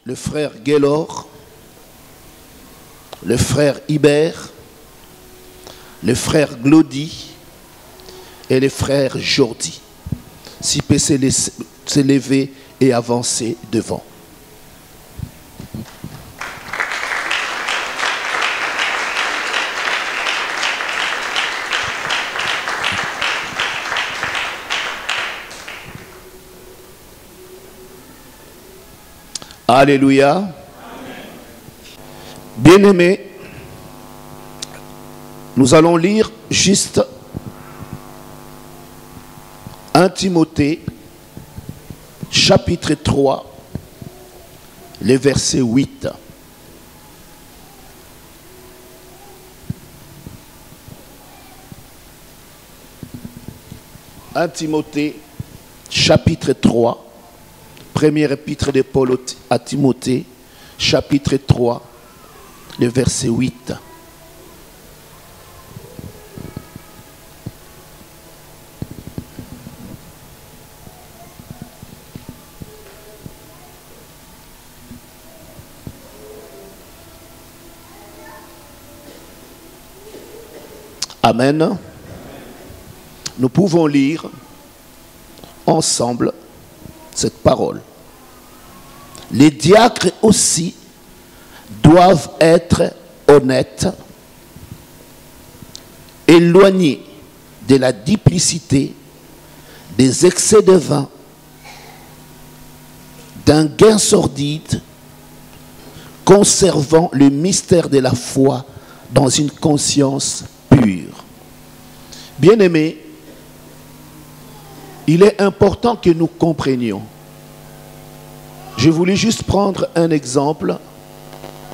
le frère Gaylor, le frère Hibert, le frère Glody et le frère Jordi. S'il peut s'élever et avancer devant. Alléluia. Bien-aimés, nous allons lire juste 1 Timothée, chapitre 3, le verset 8. « 1 Timothée, chapitre 3, première épître de Paul à Timothée, chapitre 3, le verset 8. Amen. Nous pouvons lire ensemble cette parole. Les diacres aussi doivent être honnêtes, éloignés de la duplicité, des excès de vin, d'un gain sordide, conservant le mystère de la foi dans une conscience pure. Bien-aimés, il est important que nous comprenions. Je voulais juste prendre un exemple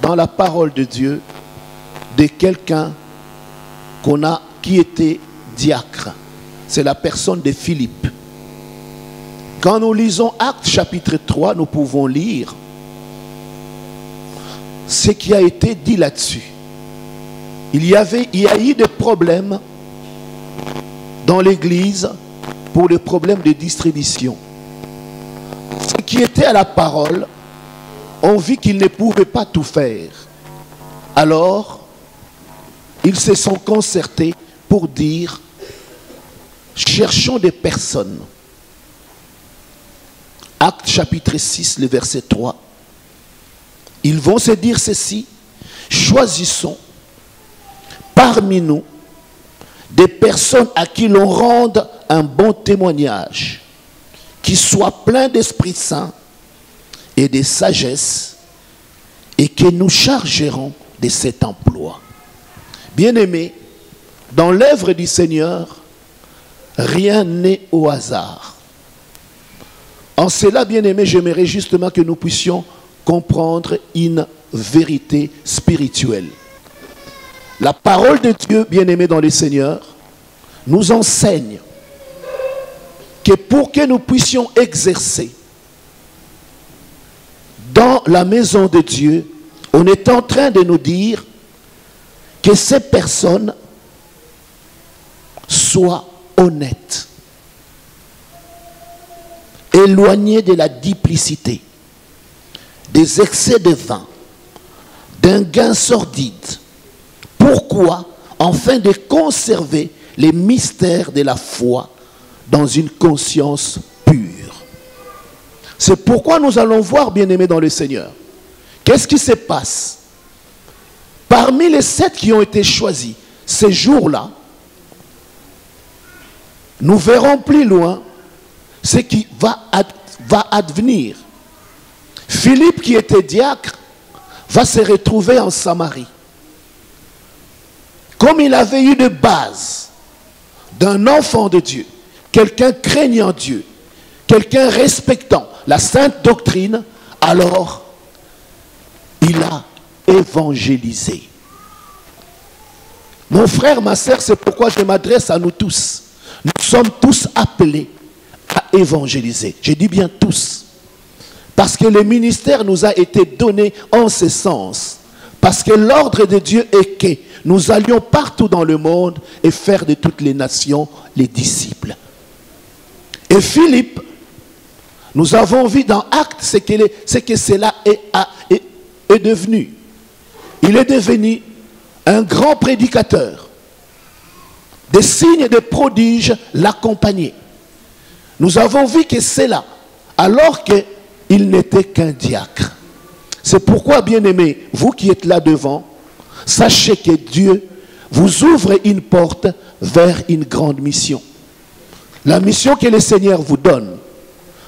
dans la parole de Dieu de quelqu'un qui était diacre. C'est la personne de Philippe. Quand nous lisons Actes chapitre 3, nous pouvons lire ce qui a été dit là-dessus. Il y a eu des problèmes dans l'église pour les problèmes de distribution. Ceux qui étaient à la parole ont vu qu'ils ne pouvaient pas tout faire. Alors, ils se sont concertés pour dire, cherchons des personnes. Actes chapitre 6, le verset 3. Ils vont se dire ceci, choisissons parmi nous des personnes à qui l'on rende un bon témoignage, qui soient pleins d'Esprit Saint et de sagesse, et que nous chargerons de cet emploi. Bien-aimés, dans l'œuvre du Seigneur, rien n'est au hasard. En cela, bien-aimés, j'aimerais justement que nous puissions comprendre une vérité spirituelle. La parole de Dieu, bien-aimés dans le Seigneur, nous enseigne que pour que nous puissions exercer dans la maison de Dieu, on est en train de nous dire que ces personnes soient honnêtes, éloignées de la duplicité, des excès de vin, d'un gain sordide. Pourquoi? Afin de conserver les mystères de la foi dans une conscience pure. C'est pourquoi nous allons voir, bien-aimés dans le Seigneur, qu'est-ce qui se passe? Parmi les 7 qui ont été choisis, ces jours-là, nous verrons plus loin ce qui va advenir. Philippe, qui était diacre, va se retrouver en Samarie. Comme il avait eu de base d'un enfant de Dieu, quelqu'un craignant Dieu, quelqu'un respectant la sainte doctrine, alors il a évangélisé. Mon frère, ma sœur, c'est pourquoi je m'adresse à nous tous. Nous sommes tous appelés à évangéliser. Je dis bien tous. Parce que le ministère nous a été donné en ce sens. Parce que l'ordre de Dieu est que nous allions partout dans le monde et faire de toutes les nations les disciples. Et Philippe Nous avons vu dans Actes ce que cela est devenu. Il est devenu un grand prédicateur. Des signes et des prodiges l'accompagnaient. Nous avons vu que c'est là, alors qu'il n'était qu'un diacre. C'est pourquoi, bien-aimés, vous qui êtes là devant, sachez que Dieu vous ouvre une porte vers une grande mission. La mission que le Seigneur vous donne.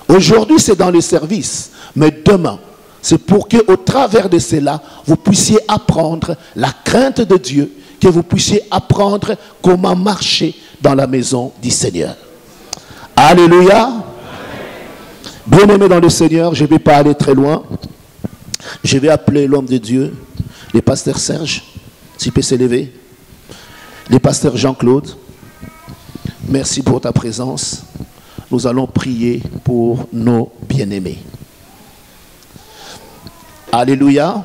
Aujourd'hui, c'est dans le service, mais demain, c'est pour qu'au travers de cela, vous puissiez apprendre la crainte de Dieu, que vous puissiez apprendre comment marcher dans la maison du Seigneur. Alléluia. Bien-aimé dans le Seigneur, je ne vais pas aller très loin. Je vais appeler l'homme de Dieu, le pasteur Serge, s'il peut s'élever. Le pasteur Jean-Claude, merci pour ta présence. Nous allons prier pour nos bien-aimés. Alléluia.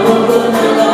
Congo,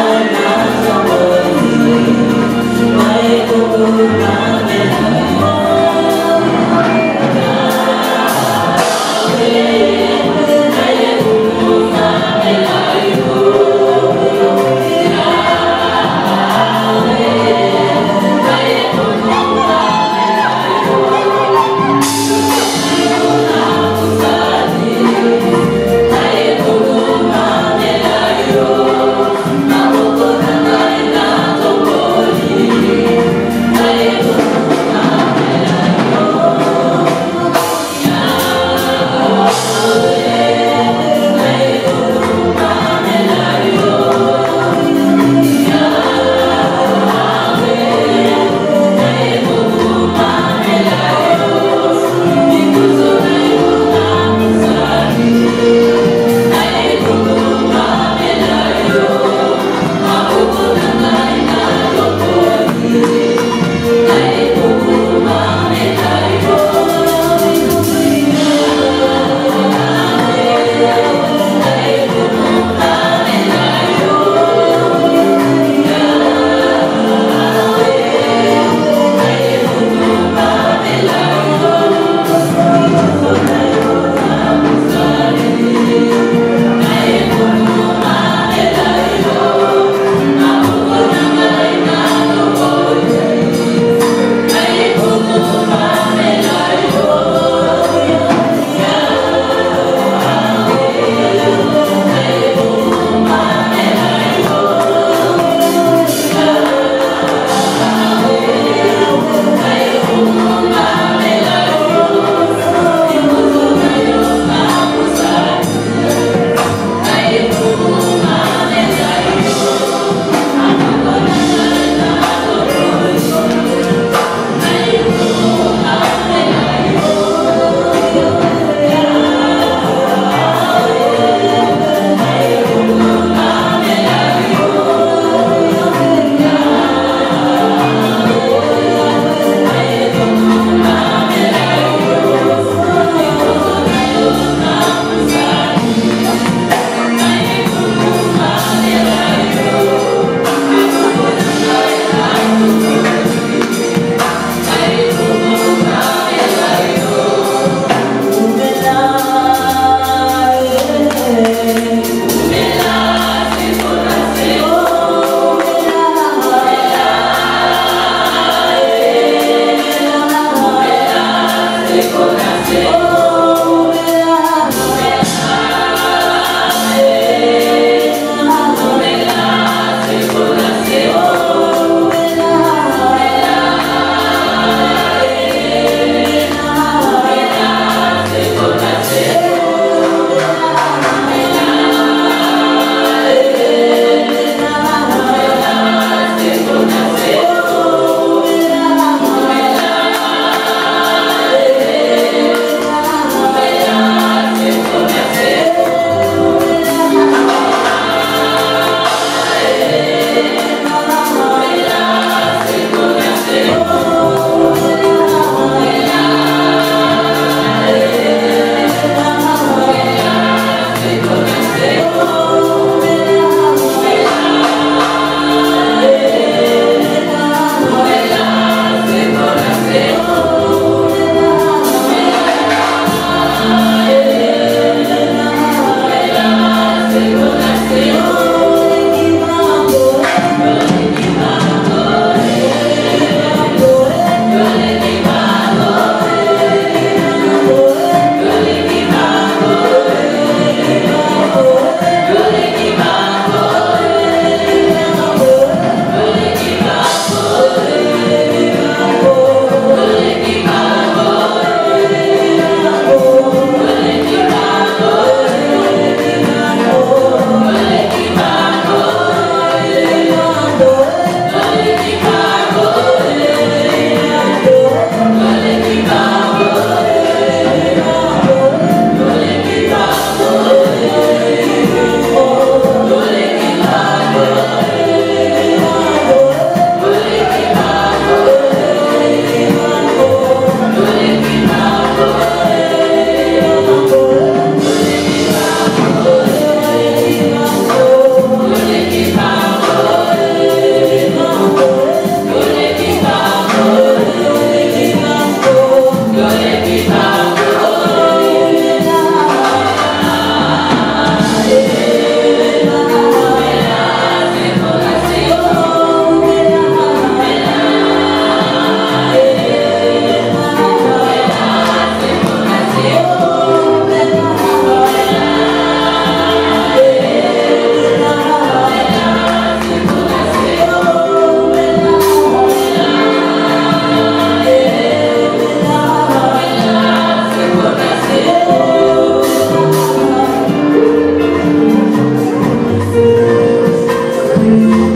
Amen.